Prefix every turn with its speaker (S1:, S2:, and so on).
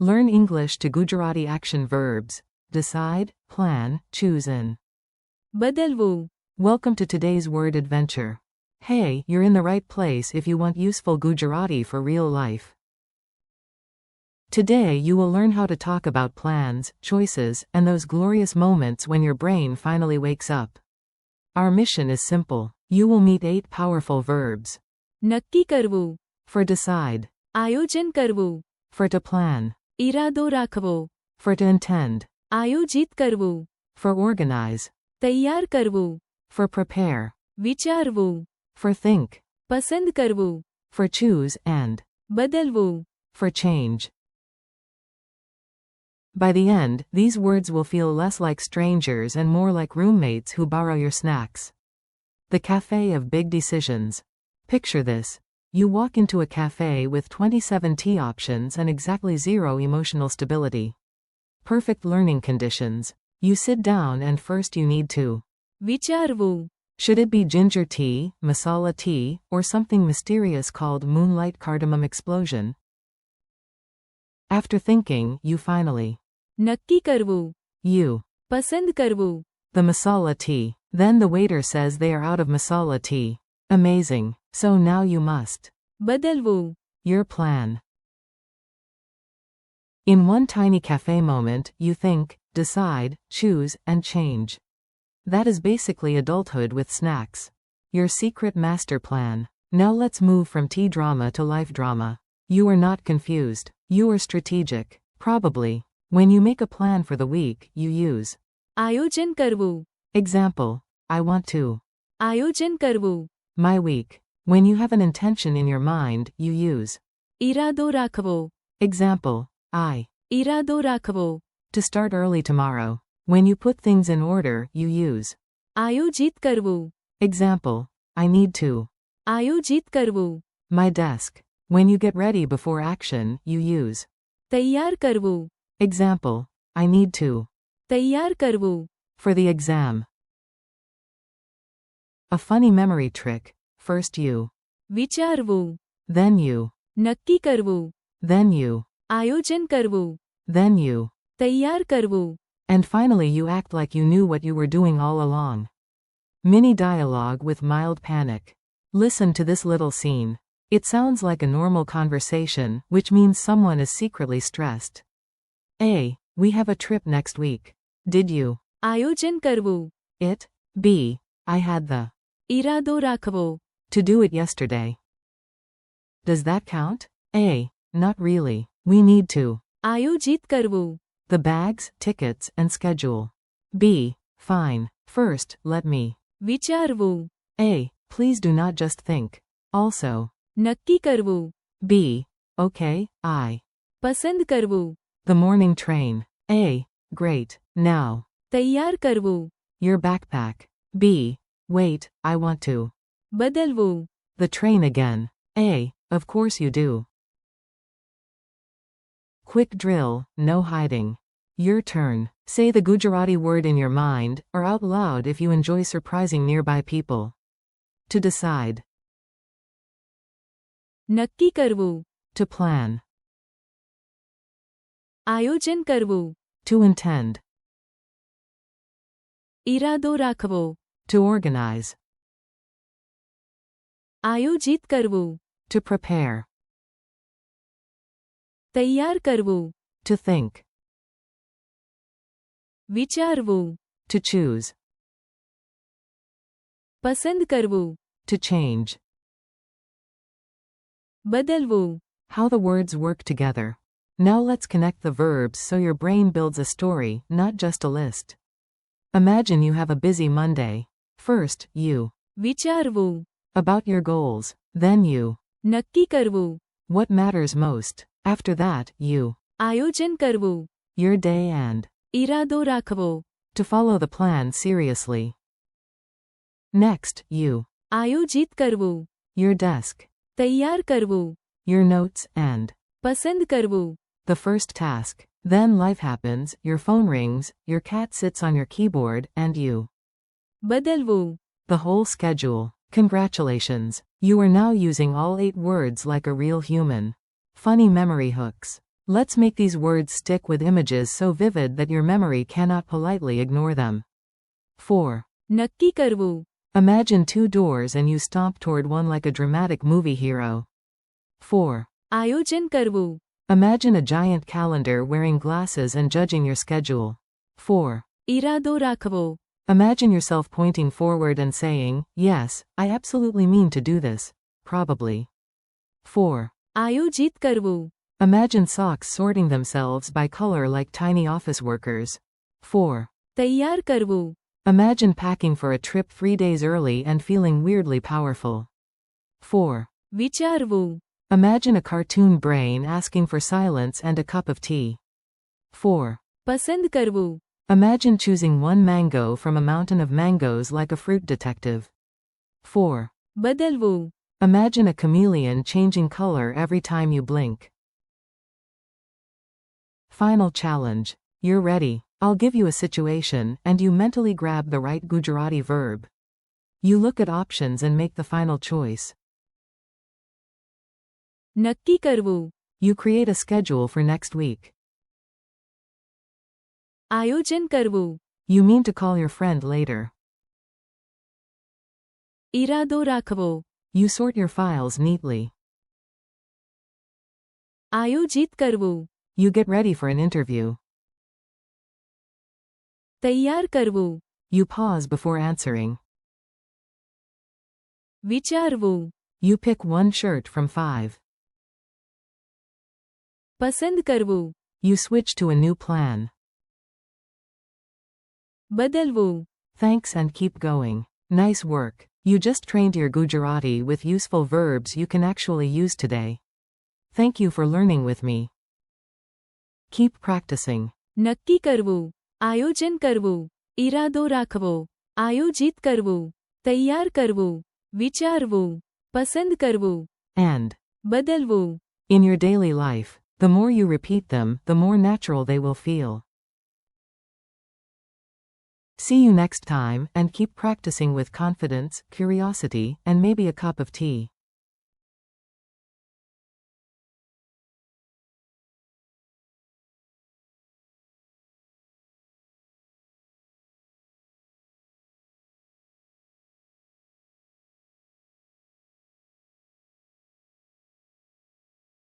S1: Learn English to Gujarati action verbs. Decide, plan, choose and
S2: બદલવું.
S1: welcome to today's word adventure. Hey, you're in the right place if you want useful Gujarati for real life. Today you will learn how to talk about plans, choices, and those glorious moments when your brain finally wakes up. Our mission is simple. You will meet 8 powerful verbs.
S2: નક્કી કરવું.
S1: For decide.
S2: આયોજન કરવું.
S1: For to plan.
S2: ઇરાદો રાખવો.
S1: For to intend.
S2: આયોજિત કરવું.
S1: For organize.
S2: તૈયાર કરવું.
S1: For prepare.
S2: વિચારવું.
S1: For think.
S2: પસંદ કરવું.
S1: For choose and
S2: બદલવું.
S1: for change. By the end, these words will feel less like strangers and more like roommates who borrow your snacks. The cafe of big decisions. Picture this. You walk into a cafe with 27 tea options and exactly 0 emotional stability. Perfect learning conditions. You sit down and first you need to
S2: વિચારવું.
S1: should it be ginger tea, masala tea, or something mysterious called moonlight cardamom explosion? After thinking, you finally
S2: નક્કી કરવું.
S1: you
S2: પસંદ કરવું.
S1: the masala tea. Then the waiter says they are out of masala tea. Amazing. So now you must
S2: બદલવું.
S1: your plan. In one tiny cafe moment, you think, decide, choose, and change. That is basically adulthood with snacks. Your secret master plan. Now let's move from tea drama to life drama. You are not confused. You are strategic. Probably. When you make a plan for the week, you use
S2: આયોજન કરવું.
S1: example, I want to
S2: આયોજન કરવું.
S1: my week. When you have an intention in your mind, you use
S2: ઇરાદો રાખવો.
S1: example, I
S2: ઇરાદો રાખવો.
S1: to start early tomorrow. When you put things in order, you use
S2: આયોજિત કરવું.
S1: example, I need to
S2: આયોજિત કરવું.
S1: my desk. When you get ready before action, you use
S2: તૈયાર કરવું.
S1: example, I need to
S2: તૈયાર કરવું.
S1: for the exam. A funny memory trick. First you,
S2: વિચારવું.
S1: then you,
S2: નક્કી કરવું.
S1: then you,
S2: આયોજન કરવું.
S1: then you,
S2: તૈયાર કરવું.
S1: and finally you act like you knew what you were doing all along. Mini dialogue with mild panic. Listen to this little scene. It sounds like a normal conversation, which means someone is secretly stressed. A. We have a trip next week. Did you?
S2: આયોજન કરવું.
S1: It. B. I had the
S2: ઇરાદો રાખવો.
S1: to do it yesterday. Does that count? A. Not really. We need to
S2: આયોજિત કરવું.
S1: the bags, tickets, and schedule. B. Fine. First, let me
S2: વિચારવું.
S1: A. Please do not just think. Also.
S2: નક્કી કરવું.
S1: B. Okay, I
S2: પસંદ કરવું.
S1: the morning train. A. Great. Now.
S2: તૈયાર કરવું.
S1: Your backpack. B. Wait, I want to
S2: બદલવું.
S1: the train again. A. Of course you do. Quick drill, no hiding. Your turn. Say the Gujarati word in your mind, or out loud if you enjoy surprising nearby people. To decide.
S2: નક્કી કરવું.
S1: To plan.
S2: આયોજન કરવું.
S1: To intend.
S2: ઇરાદો રાખવો.
S1: To organize.
S2: આયોજિત કરવું.
S1: To prepare.
S2: તૈયાર કરવું.
S1: To think.
S2: વિચારવું.
S1: To choose.
S2: પસંદ કરવું.
S1: To change.
S2: બદલવું.
S1: How the words work together. Now let's connect the verbs so your brain builds a story, not just a list. Imagine you have a busy Monday. First, you
S2: વિચારવું.
S1: about your goals. Then you
S2: નક્કી કરવું.
S1: what matters most. After that, you
S2: આયોજન કરવું.
S1: your day and
S2: ઇરાદો રાખવો.
S1: to follow the plan seriously. Next, you
S2: આયોજિત કરવું.
S1: your desk,
S2: તૈયાર કરવું.
S1: your notes and
S2: પસંદ કરવું.
S1: the first task. Then life happens, your phone rings, your cat sits on your keyboard, and you
S2: બદલવું.
S1: the whole schedule. Congratulations. You are now using all 8 words like a real human. Funny memory hooks. Let's make these words stick with images so vivid that your memory cannot politely ignore them. 4.
S2: નક્કી કરવું.
S1: Imagine two doors and you stomp toward one like a dramatic movie hero. 4.
S2: આયોજન કરવું.
S1: Imagine a giant calendar wearing glasses and judging your schedule. 4.
S2: ઇરાદો રાખવો.
S1: Imagine yourself pointing forward and saying, yes, I absolutely mean to do this. Probably. 4.
S2: આયોજિત કરવું.
S1: Imagine socks sorting themselves by color like tiny office workers. 4.
S2: તૈયાર કરવું.
S1: Imagine packing for a trip 3 days early and feeling weirdly powerful. 4.
S2: વિચારવું.
S1: Imagine a cartoon brain asking for silence and a cup of tea. 4.
S2: પસંદ કરવું.
S1: Imagine choosing one mango from a mountain of mangoes like a fruit detective. 4.
S2: બદલવું.
S1: Imagine a chameleon changing color every time you blink. Final challenge. You're ready. I'll give you a situation, and you mentally grab the right Gujarati verb. You look at options and make the final choice.
S2: નક્કી કરવું.
S1: You create a schedule for next week.
S2: આયોજન કરવું.
S1: You mean to call your friend later.
S2: ઇરાદો રાખવો.
S1: You sort your files neatly.
S2: આયોજિત કરવું.
S1: You get ready for an interview.
S2: તૈયાર કરવું.
S1: You pause before answering.
S2: વિચારવું.
S1: You pick one shirt from 5.
S2: પસંદ કરવું.
S1: You switch to a new plan.
S2: બદલવું.
S1: Thanks and keep going. Nice work. You just trained your Gujarati with useful verbs you can actually use today. Thank you for learning with me. Keep practicing.
S2: નક્કી કરવું. આયોજન કરવું. ઇરાદો રાખવો. આયોજિત કરવું. તૈયાર કરવું. વિચારવું. પસંદ કરવું.
S1: And,
S2: બદલવું.
S1: in your daily life, the more you repeat them, the more natural they will feel. See you next time, and keep practicing with confidence, curiosity, and maybe a cup of tea.